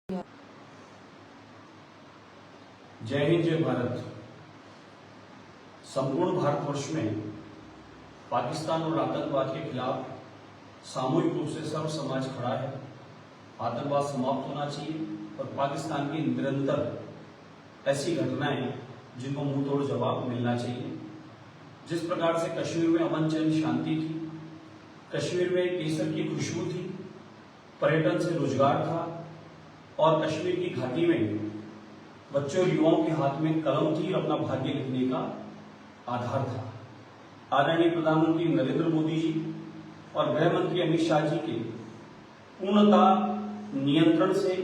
जय हिंद, जय भारत। संपूर्ण भारतवर्ष में पाकिस्तान और आतंकवाद के खिलाफ सामूहिक रूप से सर्व समाज खड़ा है। आतंकवाद समाप्त होना चाहिए और पाकिस्तान की निरंतर ऐसी घटनाएं जिनको मुंह तोड़ जवाब मिलना चाहिए। जिस प्रकार से कश्मीर में अमन चैन शांति थी, कश्मीर में केसर की खुशबू थी, पर्यटन से रोजगार था और कश्मीर की घाटी में बच्चों और युवाओं के हाथ में कलम थी और अपना भाग्य लिखने का आधार था। आदरणीय प्रधानमंत्री नरेंद्र मोदी जी और गृह मंत्री अमित शाह जी के पूर्णतः नियंत्रण से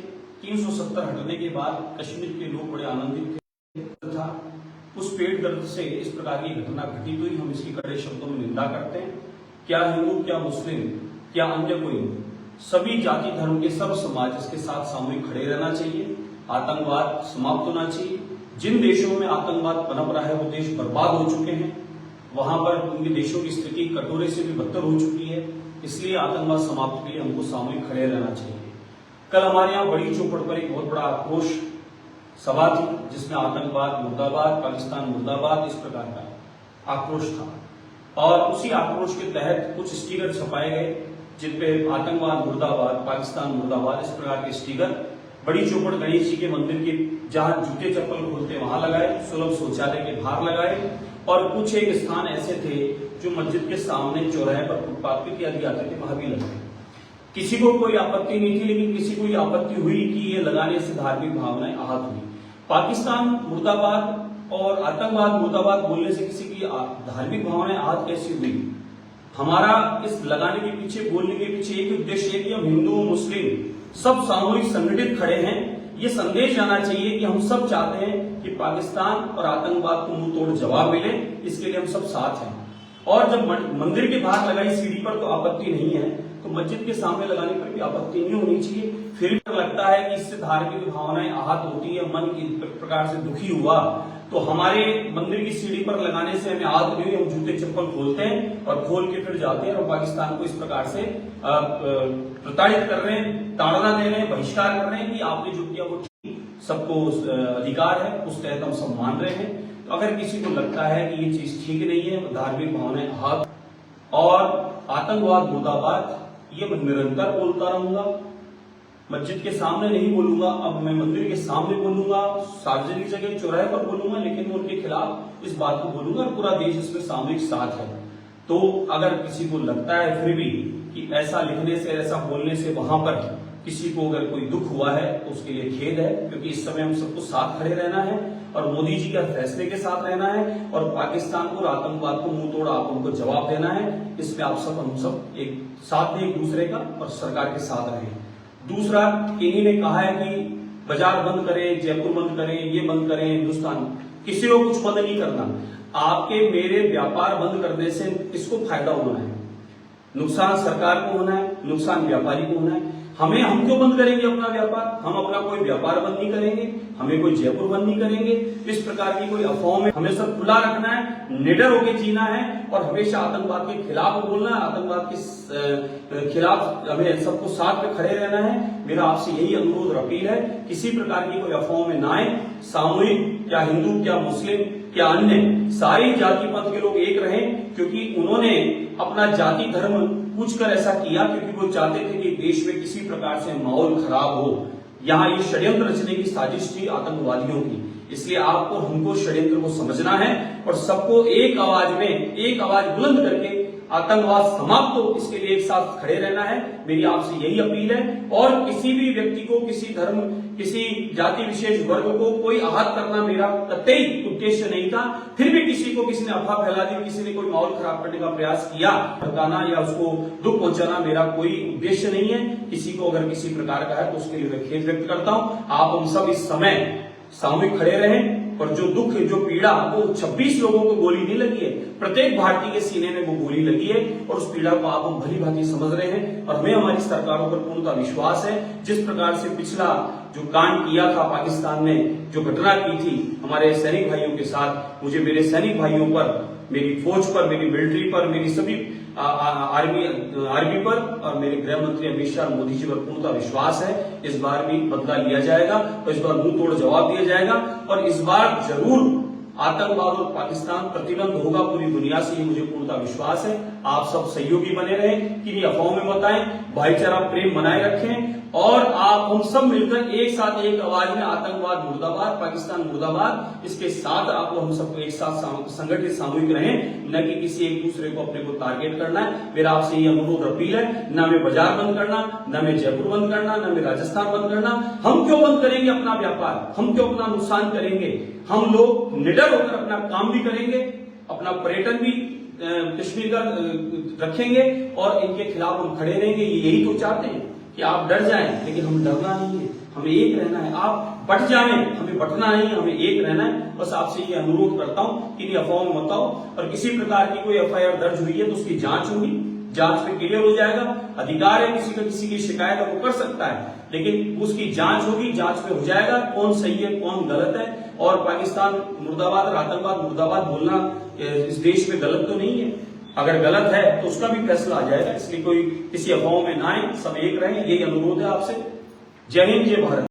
370 हटने के बाद कश्मीर के लोग बड़े आनंदित थे था। उस पेट दर्द से इस प्रकार की घटना घटित हुई, हम इसकी कड़े शब्दों में निंदा करते हैं। क्या हिंदू, क्या मुस्लिम, क्या अन्य कोई, सभी जाति धर्म के सर्व समाज इसके साथ सामूहिक खड़े रहना चाहिए। आतंकवाद समाप्त होना चाहिए। जिन देशों में आतंकवाद पनप रहा है वो देश बर्बाद हो चुके हैं, वहां पर उनके देशों की स्थिति कटोरे से भी बदतर हो चुकी है। इसलिए आतंकवाद समाप्त के लिए हमको सामूहिक खड़े रहना चाहिए। कल हमारे यहाँ बड़ी चौपट पर एक बहुत बड़ा आक्रोश सभा थी जिसमें आतंकवाद मुर्दाबाद, पाकिस्तान मुर्दाबाद, इस प्रकार का आक्रोश था और उसी आक्रोश के तहत कुछ स्टिकर छपाए गए जिनपे आतंकवाद मुर्दाबाद, पाकिस्तान मुर्दाबाद, इस प्रकार के स्टिकर बड़ी चौपट गणेश जी के मंदिर के जहां जूते चप्पल खोलते वहां लगाए, सुलभ शौचालय के बाहर लगाए और कुछ एक स्थान ऐसे थे जो मस्जिद के सामने चौराहे पर फुटपाथ पे इत्यादि आते थे, वहां भी लगाए। किसी को कोई आपत्ति नहीं थी, लेकिन किसी को ये आपत्ति हुई कि ये लगाने से धार्मिक भावनाएं आहत हुई। पाकिस्तान मुर्दाबाद और आतंकवाद मुर्दाबाद बोलने से किसी की धार्मिक भावनाएं आहत कैसी हुई? हमारा इस लगाने के पीछे, बोलने के पीछे एक उद्देश्य है कि हम हिंदू मुस्लिम सब सामूहिक संगठित खड़े हैं। ये संदेश जाना चाहिए कि हम सब चाहते हैं कि पाकिस्तान और आतंकवाद को मुंह तोड़ जवाब मिले, इसके लिए हम सब साथ हैं। और जब मंदिर के बाहर लगाई सीढ़ी पर तो आपत्ति नहीं है, तो मस्जिद के सामने लगाने पर भी आपत्ति नहीं होनी चाहिए। फिर भी लगता है कि इससे धार्मिक भावनाएं आहत होती है, मन इस प्रकार से दुखी हुआ, तो हमारे मंदिर की सीढ़ी पर लगाने से हमें आहत नहीं हुई। हम जूते चप्पल खोलते हैं और खोल के फिर जाते हैं और पाकिस्तान को इस प्रकार से प्रताड़ित कर रहे हैं, ताड़ना दे रहे हैं, बहिष्कार कर रहे हैं कि आपने जो किया वो सबको अधिकार है, उस तहत हम सब मान रहे हैं। तो अगर किसी को लगता है कि ये चीज ठीक नहीं है, धार्मिक भावनाएं आहत और आतंकवाद मुर्दाबाद, ये मैं निरंतर बोलता रहूंगा। मस्जिद के सामने नहीं बोलूंगा, अब मैं मंदिर के सामने बोलूंगा, सार्वजनिक जगह चौराहे पर बोलूंगा, लेकिन मैं उनके खिलाफ इस बात को बोलूंगा और पूरा देश इसमें सामूहिक साथ है। तो अगर किसी को लगता है फिर भी कि ऐसा लिखने से, ऐसा बोलने से वहां पर किसी को अगर कोई दुख हुआ है तो उसके लिए खेद है, क्योंकि इस समय हम सबको साथ खड़े रहना है और मोदी जी के फैसले के साथ रहना है और पाकिस्तान को और आतंकवाद को मुंह तोड़ आप उनको जवाब देना है। इसमें आप सब, हम सब एक साथ दें एक दूसरे का और सरकार के साथ रहें। दूसरा, इन्हीं ने कहा है कि बाजार बंद करें, जयपुर बंद करें, ये बंद करें, हिंदुस्तान, किसी को कुछ बंद नहीं करना। आपके मेरे व्यापार बंद करने से किसको फायदा होना है? नुकसान सरकार को होना है, नुकसान व्यापारी को होना है। हम क्यों बंद करेंगे अपना व्यापार? हम अपना कोई व्यापार बंद नहीं करेंगे, हमें कोई जयपुर बंद नहीं करेंगे। इस प्रकार की कोई अफवाहों में हमें सब खुला रखना है, निडर होकर जीना है और हमेशा आतंकवाद के खिलाफ बोलना है, आतंकवाद के खिलाफ हमें सबको साथ में खड़े रहना है। मेरा आपसे यही अनुरोध और अपील है, किसी प्रकार की कोई अफवाहों में ना आए। सामूहिक, क्या हिंदू, क्या मुस्लिम, क्या अन्य, सारी जाति पंथ के लोग एक रहें, क्योंकि उन्होंने अपना जाति धर्म पूछकर ऐसा किया क्योंकि वो चाहते थे कि देश में किसी प्रकार से माहौल खराब हो। यहाँ ये षड्यंत्र रचने की साजिश थी आतंकवादियों की। इसलिए आपको, हमको षड्यंत्र को समझना है और सबको एक आवाज में, एक आवाज बुलंद करके आतंकवाद समाप्त हो, इसके लिए एक साथ खड़े रहना है। मेरी आपसे यही अपील है। और किसी भी व्यक्ति को, किसी धर्म, किसी जाति विशेष वर्ग को कोई आहत करना मेरा कतई उद्देश्य नहीं था। फिर भी किसी को, किसी ने अफवाह फैला दी, किसी ने कोई माहौल खराब करने का प्रयास किया, भड़काना या उसको दुख पहुंचाना मेरा कोई उद्देश्य नहीं है। किसी को अगर किसी प्रकार का है तो उसके लिए मैं खेद व्यक्त करता हूं। आप हम सब इस समय सामूहिक खड़े रहें और जो दुख, जो पीड़ा, वो 26 लोगों को गोली नहीं लगी है, प्रत्येक भारतीय के सीने में वो गोली लगी है और उस पीड़ा को आप हम भली भांति समझ रहे हैं और हमें हमारी सरकारों पर पूर्णतः विश्वास है। जिस प्रकार से पिछला जो कांड किया था पाकिस्तान में, जो घटना की थी हमारे सैनिक भाइयों के साथ, मुझे मेरे सैनिक भाइयों पर, मेरी फौज पर, मेरी मिलिट्री पर, मेरी सभी आर्मी पर और मेरे गृह मंत्री अमित शाह मोदी जी पर पूर्णतः विश्वास है। इस बार भी बदला लिया जाएगा और इस बार मुंह तोड़ जवाब दिया जाएगा और इस बार जरूर आतंकवाद और पाकिस्तान प्रतिबंध होगा पूरी दुनिया से, ये मुझे पूर्णतः विश्वास है। आप सब सहयोगी बने रहें, किन्हीं अफवाहों में मत आएं, भाईचारा प्रेम बनाए रखें और आप हम सब मिलकर एक साथ एक आवाज में आतंकवाद मुर्दाबाद, पाकिस्तान मुर्दाबाद, इसके साथ आप हम सबको एक साथ संगठित सामूहिक रहें, न कि किसी एक दूसरे को अपने को टारगेट करना है। मेरा आपसे ये अनुरोध अपील है, न हमें बाजार बंद करना, न हमें जयपुर बंद करना, न हमें राजस्थान बंद करना। हम क्यों बंद करेंगे अपना व्यापार, हम क्यों अपना नुकसान करेंगे? हम लोग निडर होकर अपना काम भी करेंगे, अपना पर्यटन भी कश्मीर का रखेंगे और इनके खिलाफ हम खड़े रहेंगे। यही तो चाहते हैं कि आप डर जाएं, लेकिन हम डरना नहीं है, हमें एक रहना है। आप बट जाएं, हमें बटना नहीं, हमें एक रहना है। बस आपसे ये अनुरोध करता हूं कि इन अफवाहों में मत आओ और किसी प्रकार की कोई एफआईआर दर्ज हुई है तो उसकी जांच होगी, जांच में क्लियर हो जाएगा। अधिकार है किसी का किसी की शिकायत है वो कर सकता है, लेकिन उसकी जांच होगी, जांच में हो जाएगा कौन सही है कौन गलत है। और पाकिस्तान मुर्दाबाद और आतंकवाद मुर्दाबाद बोलना इस देश में गलत तो नहीं है, अगर गलत है तो उसका भी फैसला आ जाएगा। इसलिए कोई किसी अफवाहों में ना आए, सब एक रहें, यही अनुरोध है आपसे। जय हिंद, जय भारत।